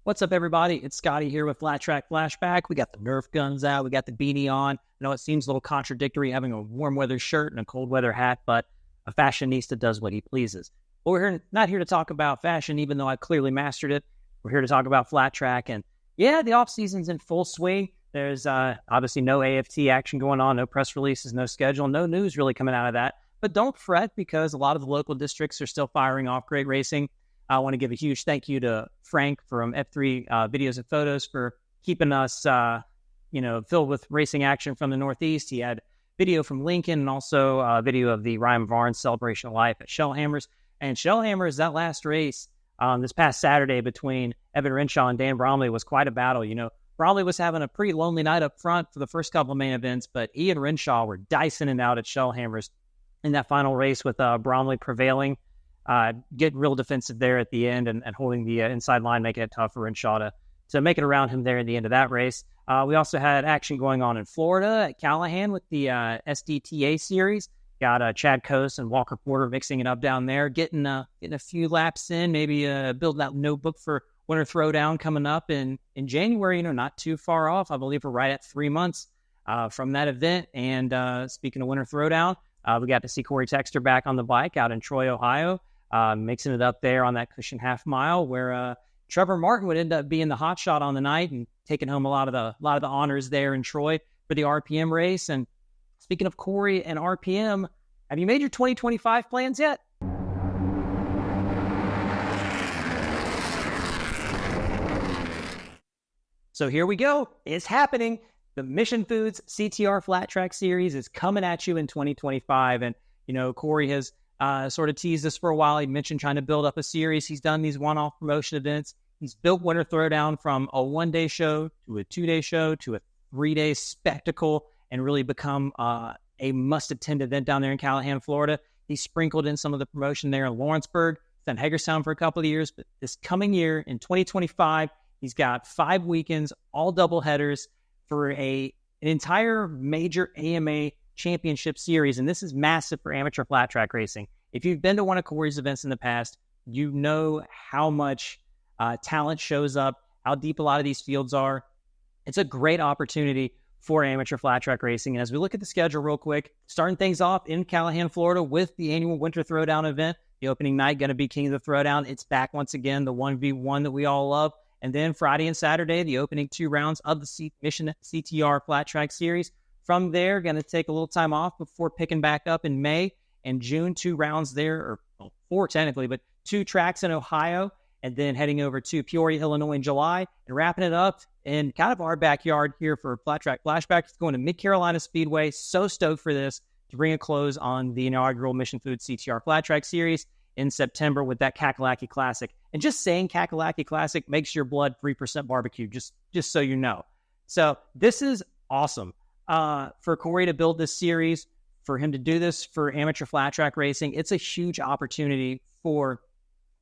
What's up, everybody? It's Scotty here with Flat Track Flashback. We got the Nerf guns out. We got the beanie on. I know it seems a little contradictory having a warm weather shirt and a cold weather hat, but a fashionista does what he pleases. But we're not here to talk about fashion, even though I clearly mastered it. We're here to talk about flat track. And yeah, the off season's in full swing. There's obviously no AFT action going on, no press releases, no schedule, no news really coming out of that. But don't fret, because a lot of the local districts are still firing off great racing. I want to give a huge thank you to Frank from F3 Videos and Photos for keeping us, filled with racing action from the Northeast. He had video from Lincoln and also a video of the Ryan Varnes Celebration of Life at Shellhammers. And Shellhammers, that last race this past Saturday between Evan Renshaw and Dan Bromley was quite a battle. You know, Bromley was having a pretty lonely night up front for the first couple of main events, but he and Renshaw were dicing it out at Shellhammers in that final race with Bromley prevailing. Get real defensive there at the end and holding the inside line, making it tough for Renshaw to make it around him there at the end of that race. We also had action going on in Florida at Callahan with the SDTA series. Got Chad Coase and Walker Porter mixing it up down there, getting a few laps in, maybe building out notebook for Winter Throwdown coming up in January. Not too far off. I believe we're right at 3 months from that event. And speaking of Winter Throwdown, we got to see Corey Texter back on the bike out in Troy, Ohio. Mixing it up there on that cushion half mile where Trevor Martin would end up being the hot shot on the night and taking home a lot of the honors there in Troy for the RPM race. And speaking of Corey and RPM, have you made your 2025 plans yet? So here we go. It's happening. The Mission Foods CTR Flat Track Series is coming at you in 2025. And, Corey has sort of teased this for a while. He mentioned trying to build up a series. He's done these one-off promotion events. He's built Winter Throwdown from a one-day show to a two-day show to a three-day spectacle and really become a must-attend event down there in Callahan, Florida. He sprinkled in some of the promotion there in Lawrenceburg, then Hagerstown for a couple of years. But this coming year, in 2025, he's got 5 weekends, all double headers for an entire major AMA championship series. And this is massive for amateur flat track racing. If you've been to one of Corey's events in the past, you know how much talent shows up, how deep a lot of these fields are. It's a great opportunity for amateur flat track racing. And as we look at the schedule real quick, starting things off in Callahan, Florida with the annual Winter Throwdown event. The opening night going to be King of the Throwdown. It's back once again, the 1v1 that we all love. And then Friday and Saturday, the opening 2 rounds of the Mission CTR Flat Track Series. From there, going to take a little time off before picking back up in May and June. 2 rounds there, or 4 technically, but 2 tracks in Ohio, and then heading over to Peoria, Illinois in July, and wrapping it up in kind of our backyard here for Flat Track Flashback. It's going to Mid-Carolina Speedway. So stoked for this to bring a close on the inaugural Mission Foods CTR Flat Track Series in September with that Kakalaki Classic. And just saying Kakalaki Classic makes your blood 3% barbecue, just so you know. So this is awesome. For Corey to build this series, for him to do this for amateur flat track racing, it's a huge opportunity for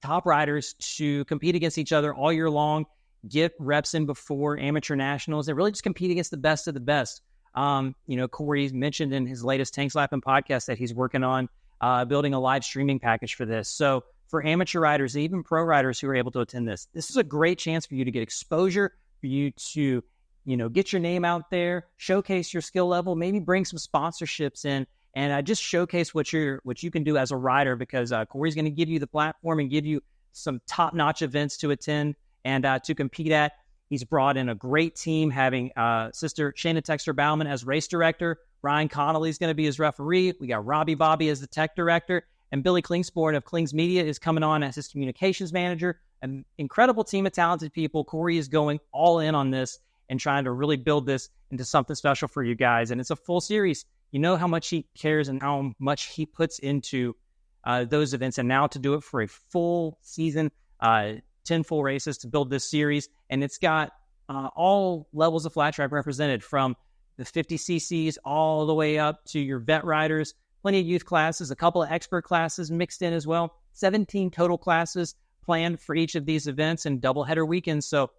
top riders to compete against each other all year long, get reps in before amateur nationals, and really just compete against the best of the best. Corey mentioned in his latest Tank Slapping podcast that he's working on building a live streaming package for this. So for amateur riders, even pro riders who are able to attend this is a great chance for you to get exposure, for you to get your name out there, showcase your skill level, maybe bring some sponsorships in, and just showcase what you can do as a rider, because Corey's going to give you the platform and give you some top-notch events to attend and to compete at. He's brought in a great team, having sister Shayna Texter-Bauman as race director. Ryan Connolly is going to be his referee. We got Robbie Bobby as the tech director, and Billy Klingsport of Klings Media is coming on as his communications manager. An incredible team of talented people. Corey is going all in on this and trying to really build this into something special for you guys. And it's a full series. You know how much he cares and how much he puts into those events. And now to do it for a full season, 10 full races to build this series. And it's got all levels of flat track represented, from the 50 cc's all the way up to your vet riders, plenty of youth classes, a couple of expert classes mixed in as well. 17 total classes planned for each of these events and doubleheader weekends. So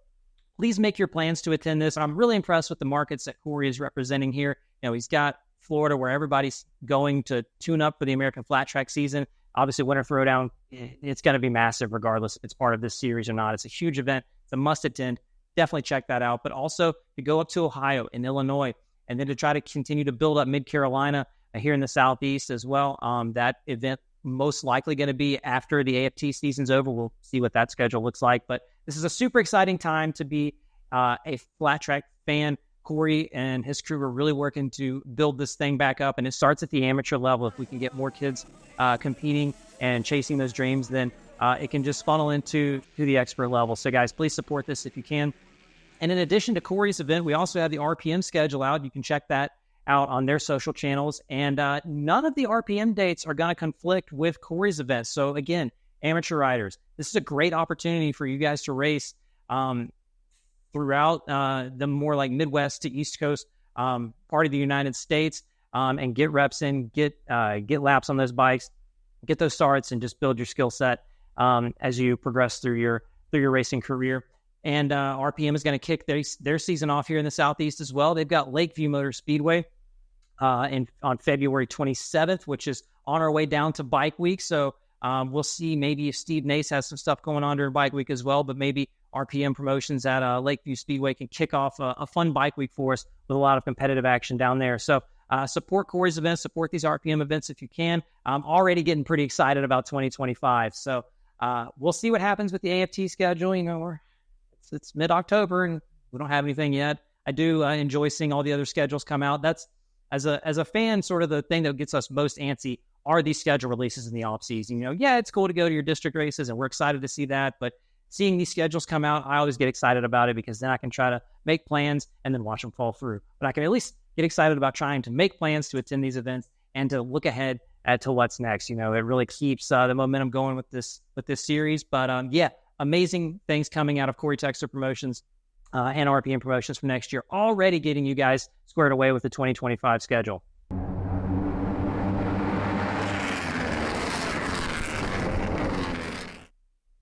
please make your plans to attend this. I'm really impressed with the markets that Corey is representing here. He's got Florida, where everybody's going to tune up for the American Flat Track season. Obviously, Winter Throwdown, it's going to be massive regardless if it's part of this series or not. It's a huge event It's a must attend. Definitely check that out. But also to go up to Ohio and Illinois, and then to try to continue to build up Mid-Carolina here in the Southeast as well. That event most likely going to be after the AFT season's over. We'll see what that schedule looks like. But this is a super exciting time to be a flat track fan. Corey and his crew are really working to build this thing back up, and it starts at the amateur level. If we can get more kids competing and chasing those dreams, then it can just funnel into the expert level. So guys, please support this if you can. And in addition to Corey's event, we also have the RPM schedule out. You can check that out on their social channels. And none of the RPM dates are going to conflict with Corey's event. So again, amateur riders, this is a great opportunity for you guys to race throughout the more like Midwest to East Coast part of the United States, and get reps in, get laps on those bikes, get those starts, and just build your skill set as you progress through your racing career. And RPM is going to kick their season off here in the Southeast as well. They've got Lakeview Motor Speedway on February 27th, which is on our way down to Bike Week. So we'll see maybe if Steve Nace has some stuff going on during Bike Week as well, but maybe RPM Promotions at Lakeview Speedway can kick off a fun Bike Week for us with a lot of competitive action down there. So support Corey's events, support these RPM events if you can. I'm already getting pretty excited about 2025. So we'll see what happens with the AFT schedule. You know, it's mid-October and we don't have anything yet. I do enjoy seeing all the other schedules come out. That's, as a fan, sort of the thing that gets us most antsy are these schedule releases in the off season. You know, yeah, it's cool to go to your district races, and we're excited to see that. But seeing these schedules come out, I always get excited about it, because then I can try to make plans and then watch them fall through. But I can at least get excited about trying to make plans to attend these events and to look ahead to what's next. You know, it really keeps the momentum going with this series. But yeah, amazing things coming out of Corey Texter Promotions and RPM Promotions for next year, already getting you guys squared away with the 2025 schedule.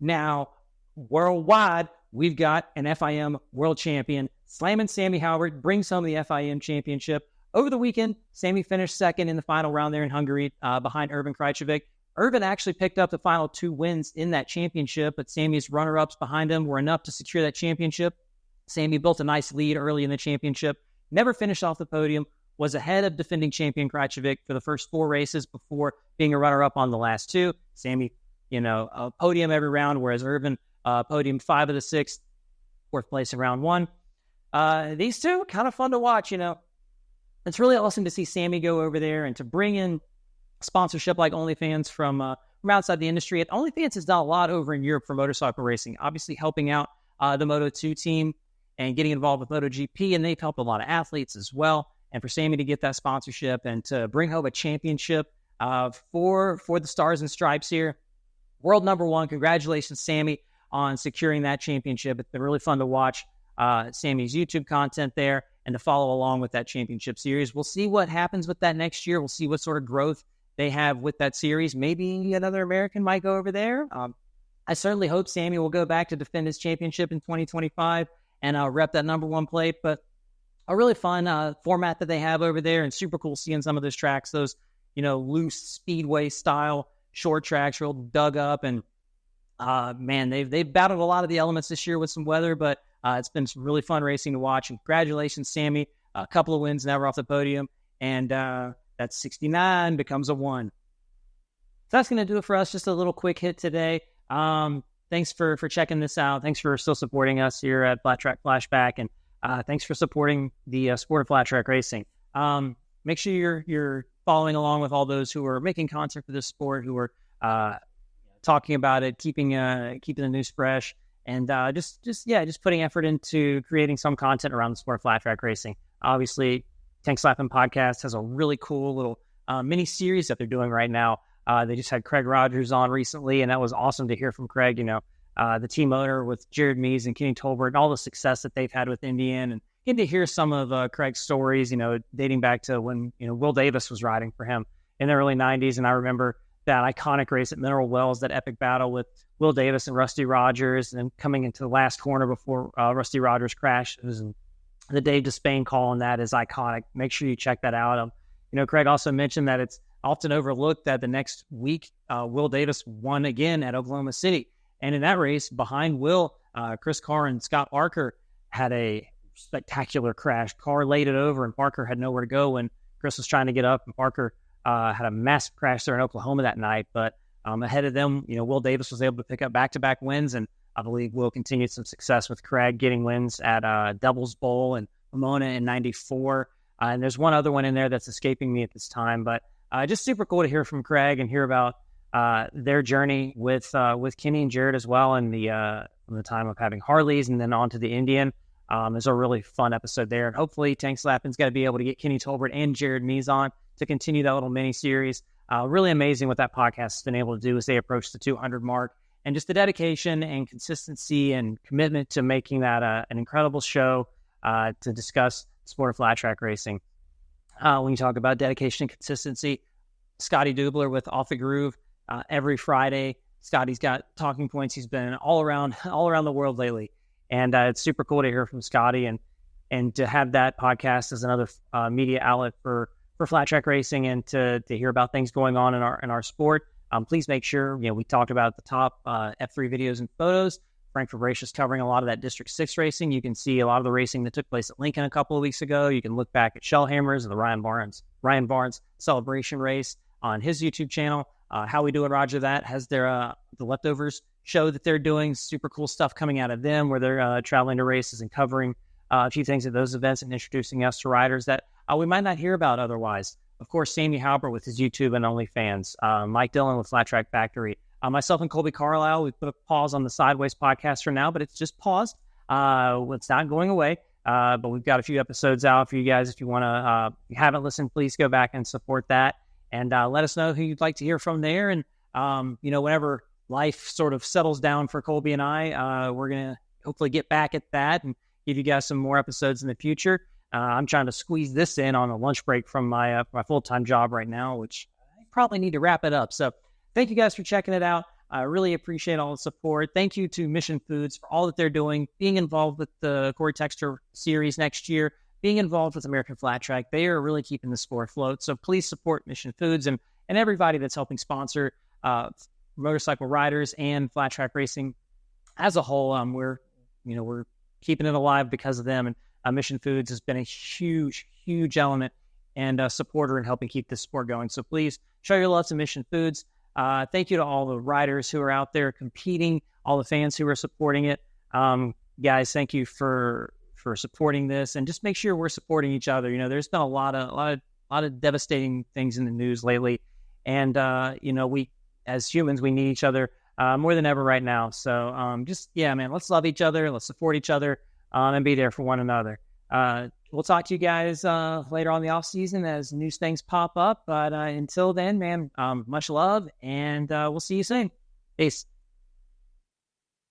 Now, worldwide, we've got an FIM world champion. Slammin' Sammy Halbert brings home the FIM championship. Over the weekend, Sammy finished second in the final round there in Hungary behind Erwin Krajcevic. Erwin actually picked up the final 2 wins in that championship, but Sammy's runner-ups behind him were enough to secure that championship. Sammy built a nice lead early in the championship, never finished off the podium, was ahead of defending champion Krajcevic for the first 4 races before being a runner-up on the last 2. Sammy, a podium every round, whereas Erwin podiumed 5 of the 6, 4th place in round 1. These two, kind of fun to watch, It's really awesome to see Sammy go over there and to bring in sponsorship like OnlyFans from outside the industry. And OnlyFans has done a lot over in Europe for motorcycle racing, obviously helping out the Moto2 team and getting involved with MotoGP, and they've helped a lot of athletes as well. And for Sammy to get that sponsorship and to bring home a championship for the Stars and Stripes here, world number 1, congratulations, Sammy, on securing that championship. It's been really fun to watch Sammy's YouTube content there and to follow along with that championship series. We'll see what happens with that next year. We'll see what sort of growth they have with that series. Maybe another American might go over there. I certainly hope Sammy will go back to defend his championship in 2025 and rep that number 1 plate. But a really fun format that they have over there, and super cool seeing some of those tracks, those, loose speedway style short tracks, real dug up. And man, they've battled a lot of the elements this year with some weather, but it's been some really fun racing to watch. And congratulations, Sammy. A couple of wins, never off the podium. And that 69 becomes a 1. So that's going to do it for us. Just a little quick hit today. Thanks for checking this out. Thanks for still supporting us here at Flat Track Flashback. And thanks for supporting the sport of flat track racing. Make sure you're following along with all those who are making content for this sport, who are talking about it, keeping the news fresh, and just putting effort into creating some content around the sport of flat track racing. Obviously, Tank Slapping Podcast has a really cool little mini series that they're doing right now. They just had Craig Rogers on recently, and that was awesome to hear from Craig. The team owner with Jared Mees and Kenny Tolbert, and all the success that they've had with Indian, and getting to hear some of Craig's stories, dating back to when, Will Davis was riding for him in the early 90s. And I remember that iconic race at Mineral Wells, that epic battle with Will Davis and Rusty Rogers, and then coming into the last corner before Rusty Rogers crashes, and the Dave Despain call on that is iconic. Make sure you check that out. Craig also mentioned that it's often overlooked that the next week, Will Davis won again at Oklahoma City. And in that race, behind Will, Chris Carr and Scott Parker had a spectacular crash. Carr laid it over, and Parker had nowhere to go when Chris was trying to get up, and Parker had a massive crash there in Oklahoma that night. But ahead of them, Will Davis was able to pick up back-to-back wins, and I believe Will continued some success with Craig getting wins at Devil's Bowl and Pomona in 94. And there's one other one in there that's escaping me at this time, but just super cool to hear from Craig and hear about their journey with Kenny and Jared as well, and from the time of having Harleys and then on to the Indian. There's a really fun episode there, and hopefully Tank Slappin's got to be able to get Kenny Tolbert and Jared Mees on to continue that little mini series. Really amazing what that podcast has been able to do as they approach the 200 mark, and just the dedication and consistency and commitment to making that an incredible show to discuss the sport of flat track racing. When you talk about dedication and consistency, Scotty Dubler with Off the Groove every Friday. Scotty's got talking points. He's been all around the world lately, and it's super cool to hear from Scotty and to have that podcast as another media outlet for flat track racing, and to hear about things going on in our sport. Please make sure, we talked about the top F3 videos and photos. Frank Fabricius covering a lot of that District 6 racing. You can see a lot of the racing that took place at Lincoln a couple of weeks ago. You can look back at Shellhammers and the Ryan Barnes celebration race on his YouTube channel. How We Do It, Roger That has their the Leftovers show that they're doing. Super cool stuff coming out of them, where they're traveling to races and covering a few things at those events and introducing us to riders that we might not hear about otherwise. Of course, Sammy Halbert with his YouTube and OnlyFans. Mike Dillon with Flat Track Factory. Myself and Kolby Carlile, we put a pause on the Sideways podcast for now, but it's just paused. It's not going away, but we've got a few episodes out for you guys. If you want to, if you haven't listened, please go back and support that, and let us know who you'd like to hear from there. And whenever life sort of settles down for Kolby and I, we're gonna hopefully get back at that and give you guys some more episodes in the future. I'm trying to squeeze this in on a lunch break from my full-time job right now, which I probably need to wrap it up. So thank you guys for checking it out. I really appreciate all the support. Thank you to Mission Foods for all that they're doing, being involved with the Corey Texter series next year, being involved with American Flat Track. They are really keeping the sport afloat. So please support Mission Foods and everybody that's helping sponsor motorcycle riders and flat track racing as a whole. We're keeping it alive because of them. And Mission Foods has been a huge, huge element and a supporter in helping keep this sport going. So please show your love to Mission Foods. Thank you to all the riders who are out there competing, all the fans who are supporting it. Guys, thank you for supporting this, and just make sure we're supporting each other. There's been a lot of devastating things in the news lately, and we as humans, we need each other more than ever right now. So let's love each other, let's support each other, and be there for one another. We'll talk to you guys later on in the off season as new things pop up. But until then, man, much love, and we'll see you soon. Peace.